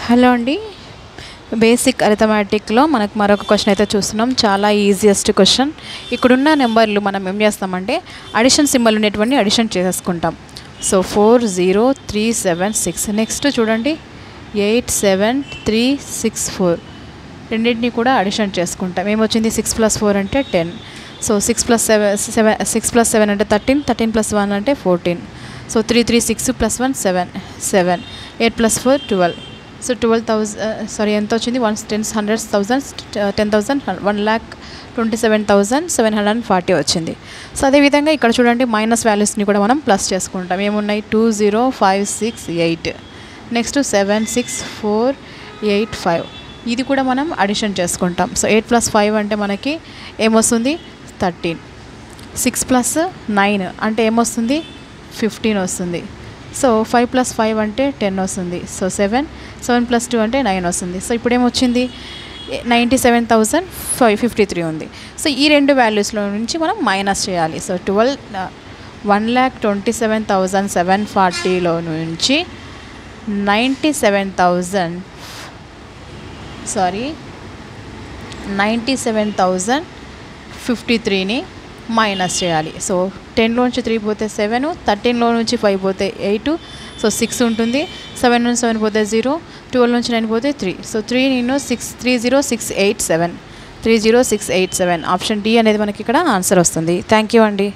Hello అండి. Basic అరిథమెటిక్లో మనకు మరొక క్వశ్చన్ అయితే చూస్తున్నాం. చాలా ఈజియెస్ట్ క్వశ్చన్. ఇక్కడున్న నెంబర్లు మనం ఏం చేస్తామంటే అడిషన్ సింబల్ ఉండేటువంటి అడిషన్ చేసేసుకుంటాం. సో 4 0 3 7 6. నెక్స్ట్ చూడండి 8 7 3 6 4. రెండింటిని కూడా అడిషన్ చేసుకుంటాం. ఏమొచ్చింది 6 + 4 అంటే 10. సో 6 + 7 అంటే 13. 13 + 1 అంటే 14. సో 3 3 6 + 1 7 7. 8 + 4 12. సో 12,000 ఎంత వచ్చింది 1 10 100 1000 10,000 1,27,740 వచ్చింది. సో అదేవిధంగా ఇక్కడ చూడండి మైనస్ వాల్యూస్ని కూడా మనం ప్లస్ చేసుకుంటాం. ఏమున్నాయి 2 0 5 6 8. నెక్స్ట్ 7 6 4 8 5. ఇది కూడా మనం అడిషన్ చేసుకుంటాం. సో 8 + 5 అంటే మనకి ఏమొస్తుంది 13. 6 + 9 అంటే ఏమొస్తుంది 15 వస్తుంది. సో 5 + 5 అంటే 10 వస్తుంది. సో 7 + 2 అంటే 9 వస్తుంది. సో ఇప్పుడు ఏమొచ్చింది 97,553 ఉంది. సో ఈ రెండు వాల్యూస్లో నుంచి మనం మైనస్ చేయాలి. సో 1,27,740లో నుంచి 97,053ని మైనస్ చేయాలి. సో 10లో నుంచి 3 పోతే 7, 13లో నుంచి 5 పోతే 8. సో 6 ఉంటుంది. 7 నుంచి 7 పోతే 0, 12 నుంచి 9 పోతే 3. సో 3 నేను 6 30687 30687. ఆప్షన్ డి అనేది మనకి ఇక్కడ ఆన్సర్ వస్తుంది. థ్యాంక్ యూ అండి.